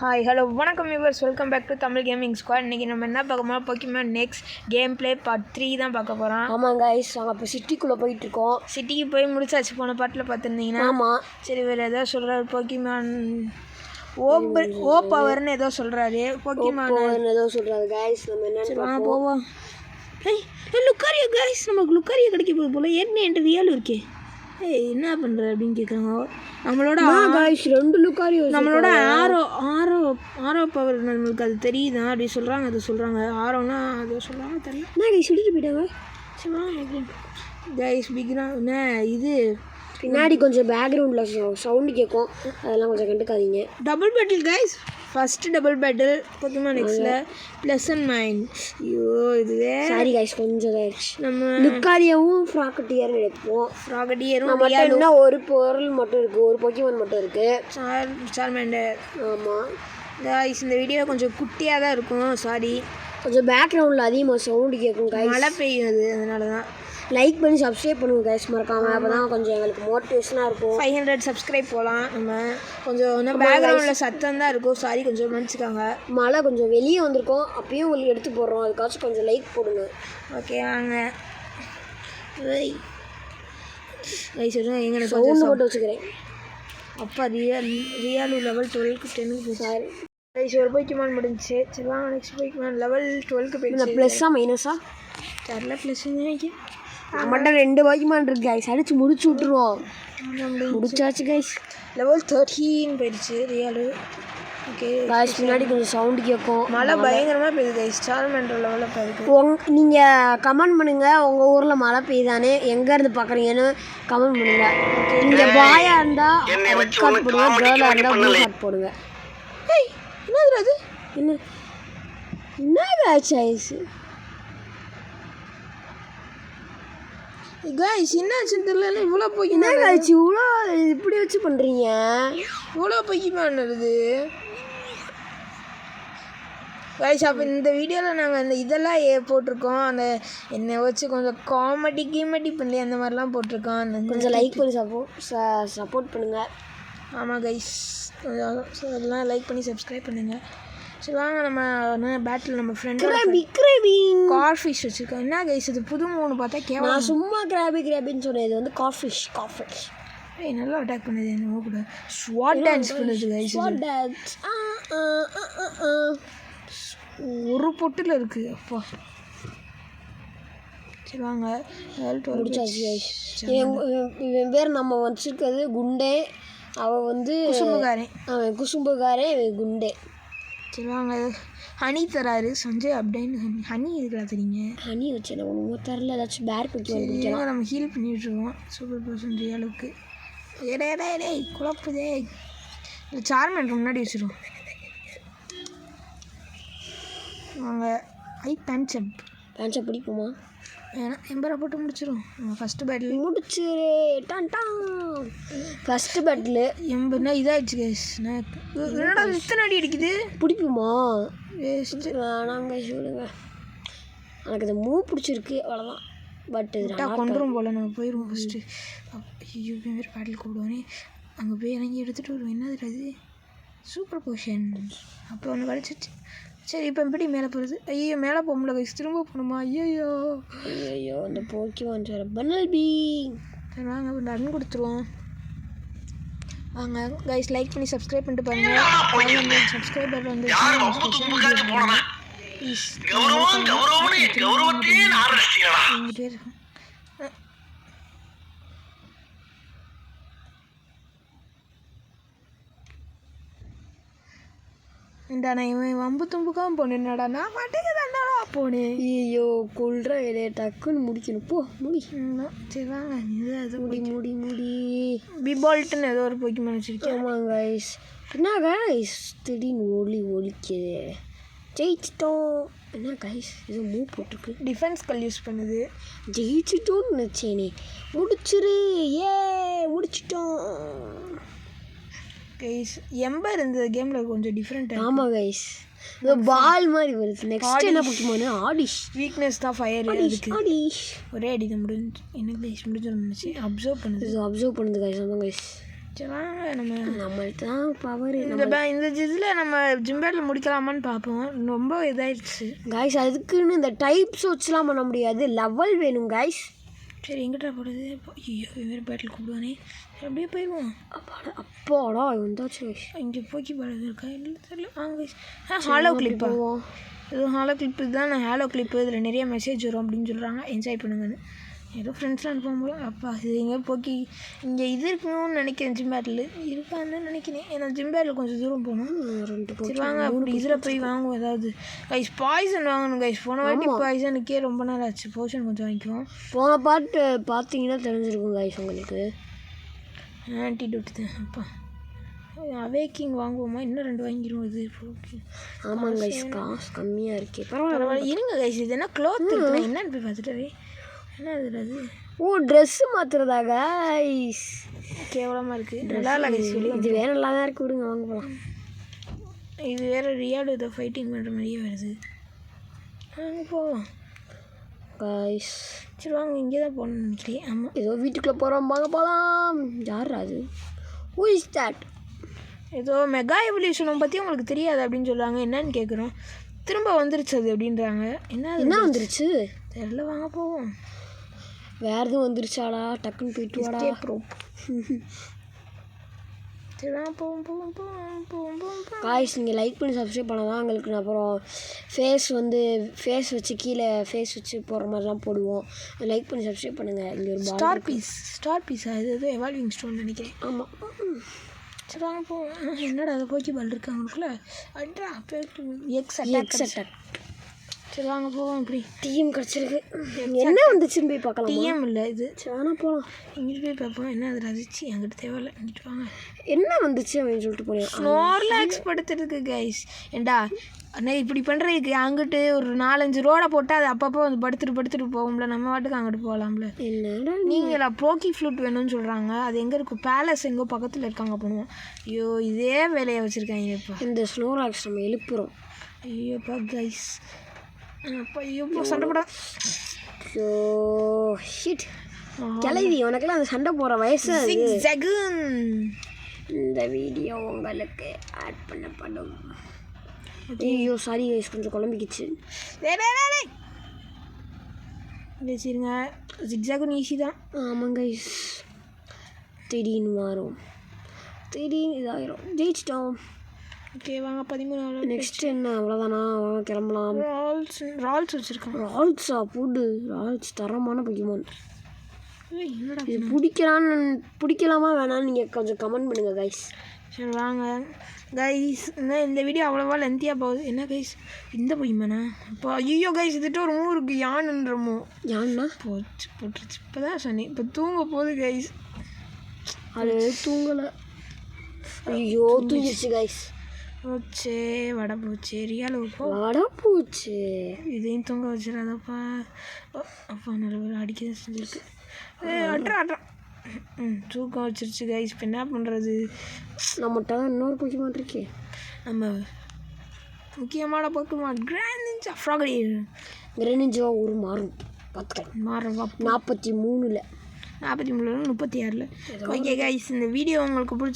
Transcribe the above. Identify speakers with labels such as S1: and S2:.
S1: Hi hello வணக்கம் viewers, welcome back to Tamil gaming squad. இன்றைக்கி நம்ம என்ன பார்க்க போகிறோம், Pokemon next game play part 3 தான் பார்க்க போகிறோம்.
S2: ஆமாம் கைஸ், நாங்கள் இப்போ சிட்டிக்குள்ளே போயிட்டுருக்கோம்.
S1: சிட்டிக்கு போய் முடிச்சாச்சு, போன பாட்டில் பார்த்துருந்தீங்கன்னா.
S2: ஆமாம்.
S1: சரி, வேறு ஏதோ சொல்கிறாரு போக்கிமான் ஓ பவர்னு ஏதோ சொல்கிறாரு. போக்கிமான்
S2: ஏதோ சொல்கிறாரு கைஸ். நம்ம என்ன
S1: போவோம். லுக்காரியா கைஸ், நமக்கு லுக்காரியா கிடைக்க போகுது போல். ஏற்கனவே என்கிட்ட ரியல் இருக்கே. என்ன பண்ணுற அப்படின்னு கேட்குறாங்க. நம்மளோட
S2: ரெண்டு லுக்காரியோ,
S1: நம்மளோட ஆரோ பவர் நம்மளுக்கு அது தெரியுதா அப்படி சொல்கிறாங்க. அது சொல்கிறாங்க ஆரோன்னா அது சொல்கிறாங்க தெரியல.
S2: என்ன கைஸ் சொல்லிட்டு போயிட்டாங்க.
S1: சரி கைஸ் பிகினா இது
S2: பின்னாடி கொஞ்சம் பேக்ரவுண்டில் சவுண்டு கேட்கும், அதெல்லாம் கொஞ்சம் கண்டுக்காதீங்க.
S1: Double battle guys, first double battle Pokemon நெக்ஸ்ட்டில் ப்ளஸ் அண்ட் மைனஸ். ஐயோ இதுவே
S2: சாரி கைஸ், கொஞ்சம் ஆயிடுச்சு.
S1: நம்ம
S2: லுக்காரியாவும் ஃப்ராக்கட்டியரும் எடுப்போம்.
S1: ஃப்ராக்கட்டியரும்
S2: இன்னும் ஒரு பொருள் மட்டும் இருக்குது, ஒரு போக்கிமான் மட்டும் இருக்குது,
S1: சார்மேண்டர்.
S2: ஆமாம்
S1: கைஸ், இந்த வீடியோ கொஞ்சம் குட்டியாக தான் இருக்கும். சாரி,
S2: கொஞ்சம் பேக்ரவுண்டில் அதிகமாக சவுண்டு கேட்கும் கைஸ்.
S1: மழை பெய்யுது, அதனால தான்.
S2: லைக் பண்ணி சப்ஸ்கிரைப் பண்ணுங்கள் கைஸ், மறக்காமல். அப்போ தான் கொஞ்சம் எங்களுக்கு மோட்டிவேஷனாக இருக்கும்.
S1: 500 சப்ஸ்கிரைப் போகலாம். நம்ம கொஞ்சம் பேக்ரவுண்டில் சத்தம் தான் இருக்கும். சாரி, கொஞ்சம் மன்னிச்சுக்காங்க.
S2: மழை கொஞ்சம் வெளியே வந்திருக்கோம், அப்பயும் உங்களுக்கு எடுத்து போடுறோம். அதுக்காச்சும் கொஞ்சம் லைக் போடுங்க.
S1: ஓகே வாங்க. எங்கே
S2: சவுண்டு போட்டு வச்சுக்கிறேன்.
S1: அப்பா ரியாலு லெவல் 12க்கு 10க்கு சாரி கைஸ், ஒரு போக்கிமான் முடிஞ்சிச்சு. சரி வாங்க, நெக்ஸ்ட் போக்கிமான் லெவல் 12க்கு போயிடுச்சு.
S2: ப்ளஸ்ஸா மைனஸா
S1: தெரில, ப்ளஸ்ன்னு நினைக்கிறேன்.
S2: நம்மகிட்ட 2 போக்கிமான் இருக்கு கைஸ், அடிச்சு முடிச்சு விட்ருவோம். முடிச்சாச்சு கைஸ்.
S1: லெவல் 13 போயிடுச்சு ரியாலு. ஓகே
S2: கைஸ், முன்னாடி கொஞ்சம் சவுண்டு கேட்கும்.
S1: மழை பயங்கரமாக பெய்யுது கைஸ். சார்மேண்டர் லெவலில் போயிருக்கு.
S2: நீங்கள் கமெண்ட் பண்ணுங்கள், உங்கள் ஊரில் மழை பெய்யுதானே, எங்கேருந்து பார்க்குறீங்கன்னு கமெண்ட் பண்ணுங்கள். நீங்கள் பாயாக இருந்தால் ரெட் கார்ட் போடுங்க, கேர்ளாக இருந்தால் ப்ளூ கார்ட் போடுங்க.
S1: என்னது அது?
S2: என்ன காய்ச்சி ஐஸு
S1: கைஸ், என்னாச்சுன்னு தெரியல. இவ்வளோ போய்
S2: என்ன காய்ச்சி இவ்வளோ இப்படி வச்சு பண்ணுறீங்க?
S1: இவ்வளோ போக்கிமான் வருது கைஸ். அப்போ இந்த வீடியோவில் நாங்கள் அந்த இதெல்லாம் போட்டிருக்கோம். அந்த என்னை வச்சு கொஞ்சம் காமெடி பண்ணி அந்த மாதிரிலாம் போட்டிருக்கோம். அந்த
S2: கொஞ்சம் லைக் பண்ணி சப்போர்ட் பண்ணுங்கள்.
S1: ஆமாம் கைஸ், அதெல்லாம் லைக் பண்ணி சப்ஸ்கிரைப் பண்ணுங்கள். சரி வாங்க, நம்ம பேட்டில் நம்ம ஃப்ரெண்ட் கார்ஃபிஷ் வச்சுருக்கோம். என்ன கைஸ் இது புது மூணு பார்த்தா கேவலம்.
S2: நான் சும்மா கிராபின்னு சொன்னேன், இது வந்து கார்ஃபிஷ்.
S1: நல்லா அட்டாக் பண்ணுது. என்ன கூட ஸ்வாட் டான்ஸ் பண்ணுது கைஸ். ஒரு பொட்டில் இருக்குது. அப்பா சரி வாங்க,
S2: இவன் பேர் நம்ம வச்சுருக்கிறது குண்டே. அவன் வந்து குசும்புகாரன், குண்டே.
S1: சரி வாங்க, ஹனி தராரு சஞ்சய் அப்படின்னு. ஹனி எதுக்குடா தெரியுங்க?
S2: ஹனி வச்சு ஒன்றுமோ தரல, ஏதாச்சும் பேர் குடிக்கலாம்.
S1: நம்ம ஹீல் பண்ணிட்டுருக்கோம் சூப்பர் பர்சன் ரியாலுக்கு. ஏடே குழப்புதே. இல்லை சார்மேண்டர் முன்னாடி வச்சுருவோம். வாங்க, பேன்சப்
S2: பிடிக்குமா?
S1: ஏன்னா எம்பரை போட்டு முடிச்சிடும். ஃபஸ்ட்டு பேட்டில்
S2: முடிச்சிரு. ஃபஸ்ட்டு பேட்டில்
S1: எம்பர்னா இதாகிடுச்சு கேஸ். என்னடா இத்தனை அடி அடிக்குது?
S2: பிடிக்குமா?
S1: வேஸ்ட்டு.
S2: வேணாங்க சொல்லுங்க, எனக்கு இந்த மூவ் பிடிச்சிருக்கு, அவ்வளோதான். பட்
S1: கொண்டுரும் போல். நம்ம போயிடுவோம் ஃபஸ்ட்டு. ஐயோ வேறு பேட்டில் கூப்பிடுவானே. அங்கே போய் இறங்கி எடுத்துகிட்டு வருவோம். என்னது அது? Super position. அப்போ ஒன்று கிடச்சிச்சு. சரி, இப்போ எப்படி மேலே போகிறது? ஐயோ மேலே போக முடியல கைஸ், திரும்ப போகணுமா? ஐயோ
S2: அந்த போக்கிமான் சார் பன்னல் பீ.
S1: சரி வாங்க, ரன் கொடுத்துருவோம். வாங்க கைஸ், லைக் பண்ணி சப்ஸ்கிரைப் பண்ணிட்டு பாருங்கள். சப்ஸ்கிரைபர் வந்து பேர் இந்தாண்ணா இவன் வம்பு தும்புக்காம போனேன்னாடா. நான் பாட்டுக்கு தாண்டா போனேன்.
S2: ஐயோ கொள்ற இலைய டக்குன்னு முடிக்கணும். போ முடி.
S1: சரி வாங்க, இது
S2: முடி
S1: பிபால்ட்டுன்னு ஏதோ ஒரு போக்கிமான் வச்சுருக்கேன்.
S2: ஆமாம் கைஸ். என்ன கைஸ் திடீர்னு ஒலிக்குது? ஜெயிச்சிட்டோம். என்ன கைஸ் ஏதோ மூவ் போட்டிருக்கு.
S1: டிஃபென்ஸ் கல் யூஸ் பண்ணுது.
S2: ஜெயிச்சிட்டோன்னு நினச்சேனே. முடிச்சிரு. முடிச்சிட்டோம் கைஸ்.
S1: எம்பர் இந்த கேமில் கொஞ்சம் டிஃப்ரெண்ட்டாக.
S2: ஆமாம் கைஸ், இந்த பால் மாதிரி வருது. நெக்ஸ்ட் என்ன போக்கிமான்? ஆடிஷ்.
S1: வீக்னஸ் தான் ஃபயர்.
S2: ஆடிஷ்
S1: ஒரே அடி தான் முடிஞ்சு. எனக்கு கைஸ் முடிஞ்சிடும் நினச்சி அப்சர்வ் பண்ணுது
S2: கைஸ். ஆமாம் கைஸ்,
S1: சரி வாங்க
S2: நம்மள்ட்ட தான் பவர்.
S1: இந்த இதில் நம்ம ஜிம்பேட்டில் முடிக்கலாமான்னு பார்ப்போம். ரொம்ப இதாகிடுச்சு
S2: கைஸ். அதுக்குன்னு இந்த டைப்ஸ் வச்சுலாம் பண்ண முடியாது, லெவல் வேணும் கைஸ்.
S1: சரி எங்கிட்ட போடுறது? ஐயோ வேறு பேட்டில் கூப்பிடுவானே. அப்படியே போயிடுவோம்.
S2: அப்பாடா வந்தாச்சு கைஸ்.
S1: இங்கே போக்கி பாடுறது இருக்கா இல்லை தெரியல. வாங்க கைஸ். ஹாலோ கிளிப்பா? எதுவும் ஹாலோ கிளிப்பு தான். நான் ஹாலோ கிளிப்பு இதில் நிறைய மெசேஜ் வரும் அப்படின்னு சொல்கிறாங்க. என்ஜாய் பண்ணுங்கன்னு ஏதோ ஃப்ரெண்ட்ஸ்லாம் அனுப்பும்போது அப்பா இது எங்கே போக்கி இங்கே இது இருக்கணும்னு நினைக்கிறேன். ஜிம்பேட்டில் இருக்கான்னு நினைக்கிறேன். ஏன்னா ஜிம்பேட்டில் கொஞ்சம் தூரம் போகணும். 2 சரி வாங்க அப்படி இதில் போய் வாங்குவோம் ஏதாவது. கைஸ் பாய்சன் வாங்கணும் கைஸ். போன வாட்டி பாய்சனுக்கே ரொம்ப நாள் ஆச்சு. போஷன் கொஞ்சம் வாங்கிக்குவோம்.
S2: போன பாட்டு பார்த்தீங்கன்னா தெரிஞ்சிருக்கும் கைஸ் உங்களுக்கு.
S1: ஆன்டிடோட் தான். அப்பா அவேக்கிங் வாங்குவோமா? இன்னும் 2 வாங்கிடுவோம். இது ஓகே.
S2: ஆமாம் கைஸ் காசு கம்மியாக இருக்கே.
S1: பரவாயில்ல இருங்க கைஸ். இது என்ன க்ளோத் இருக்குண்ணா என்னன்னு போய் பார்த்துட்டு என்ன அது?
S2: ஓ ட்ரெஸ்ஸு மாற்றுறதா கைஸ்?
S1: கேவலமாக இருக்குது. நல்லா இல்லை கைஸ்.
S2: இது வேறு நல்லா தான் இருக்குது. விடுங்க வாங்க போகலாம்.
S1: இது வேறு ரியாடு இதை ஃபைட்டிங் பண்ணுற மாதிரியே வருது. வாங்க போகலாம்
S2: கைஸ்.
S1: சரி வாங்க இங்கே தான் போகணும்னு நினைக்கிறேன். ஆமாம்
S2: ஏதோ வீட்டுக்குள்ளே போகிறோம். வாங்க போகலாம். யார் அது? Who is that?
S1: ஏதோ மெகா எவல்யூஷனை பற்றி உங்களுக்கு தெரியாது அப்படின்னு சொல்லுவாங்க. என்னன்னு கேட்குறோம். திரும்ப வந்துருச்சு அது அப்படின்றாங்க. என்ன
S2: வந்துருச்சு
S1: தெரியல. வாங்க போவோம்.
S2: வேறு எதுவும் வந்துருச்சாடா? டக்குன்னு போயிட்டு வாடா.
S1: சரி வாங்க போவோம் போவோம் போவோம் போவோம் போவோம்.
S2: காய்ஸ் நீங்கள் லைக் பண்ணி சப்ஸ்கிரைப் பண்ணாதான் எங்களுக்கு அப்புறம் ஃபேஸ் வச்சு கீழே ஃபேஸ் வச்சு போடுற மாதிரிலாம் போடுவோம். லைக் பண்ணி சப்ஸ்கிரைப் பண்ணுங்கள். இங்கே ஒரு ஸ்டார் பீஸா? இது எதுவும் எவால்விங் ஸ்டோன் நினைக்கிறேன். ஆமாம்.
S1: சரி வாங்க போவோம். என்னடா அதை போக்கி பால் இருக்கு அவங்களுக்குள்ள? அட்ரா எக்ஸ் அட்டாக். சரி வாங்க போவோம். இப்படி
S2: டிஎம் கிடச்சிருக்கு. என்ன வந்துச்சுன்னு போய் பார்க்கலாம்.
S1: டிஎம் இல்லை இது.
S2: சரி வேணா போகலாம்.
S1: இங்கிட்டு போய் பார்ப்போம். என்ன அது ரசிச்சு என்கிட்ட தேவையில்லை. இங்கிட்டு வாங்க.
S2: என்ன வந்துச்சு அப்படின்னு சொல்லிட்டு போனேன்.
S1: Snorlax படுத்துருக்கு guys. ஏண்டா அண்ணா இப்படி பண்ணுறதுக்கு அங்கிட்டு ஒரு 4-5 ரோடை போட்டால் அது அப்பப்போ வந்து படுத்துட்டு போகும்ல. நம்ம வாட்டுக்கு அங்கிட்டு போகலாம்ல.
S2: என்னடா
S1: நீங்களா போக்கி ஃப்ளூட் வேணும்னு சொல்கிறாங்க. அது எங்கே இருக்கும்? பேலஸ் எங்கோ பக்கத்தில் இருக்காங்க பண்ணுவோம். ஐயோ இதே வேலையை வச்சுருக்காங்க. இப்போ
S2: இந்த ஸ்னோர்லாக்ஸ் நம்ம எழுப்புறோம்.
S1: ஐயோப்பா கைஸ். அப்போ ஐயோப்பா சண்டை போட.
S2: ஸோ ஷிட் கிளவி உனக்கெல்லாம் அந்த சண்டை போகிற வயசு. இந்த வீடியோ உங்களுக்கு ஆட் பண்ணப்படும். ஐயோ சாரி கைஸ் கொஞ்சம் குழம்பிக்கிச்சு.
S1: வச்சுருங்க. ஜிக்ஸாகும் ஈஸி தான்.
S2: ஆமாங்க கைஸ். திடீர்னு மாறும், திடீர்னு இதாகிரும். ஜெயிச்சிட்டோம்.
S1: ஓகே வாங்க 13
S2: நெக்ஸ்ட் என்ன? அவ்வளோதானா? வாங்க கிளம்பலாம்.
S1: ரால்ஸ் வச்சுருக்கோம்.
S2: ரால்ஸா? போடு. ரால்ஸ் தரமான பொக்கிமான்.
S1: என்னடா
S2: இது பிடிக்கலாமா வேணான்னு நீங்கள் கொஞ்சம் கமெண்ட் பண்ணுங்கள் கைஸ்.
S1: சரி வாங்க கைஸ். இந்த வீடியோ அவ்வளோவா லென்த்தியாக போகுது. என்ன கைஸ் இந்த பொய்மானா? இப்போ ஐயோ கைஸ் இதுட்டு ஒரு மூருக்கு யானுன்றமோ.
S2: யான்னா
S1: போட்டுருச்சு. இப்போ தான் சொன்னேன். இப்போ தூங்க போகுது கைஸ்.
S2: அது தூங்கலை. ஐயோ தூங்கிடுச்சு கைஸ்.
S1: போச்சே வடை போச்சு. ரியாலு
S2: வடை போச்சு.
S1: இதையும் தூங்க வச்சிடாதப்பா. அப்பா நல்ல அடிக்க தான் செஞ்சுருக்கு. அட்ரா தூக்கம் வச்சிருச்சு கைஸ். இப்போ என்ன பண்ணுறது?
S2: நம்மகிட்ட தான் இன்னொரு பொக்கிமான் இருக்கே. நம்ம
S1: முக்கியமான பொக்கிமான் கிரானிஞ்சா ஃப்ராகடியர்.
S2: கிரானிஞ்சா ஒரு மாறும் பார்த்துக்கலாம்.
S1: மாறும்
S2: 43
S1: 33 36. ஓகே கைஸ் இந்த வீடியோ உங்களுக்கு பிடிச்ச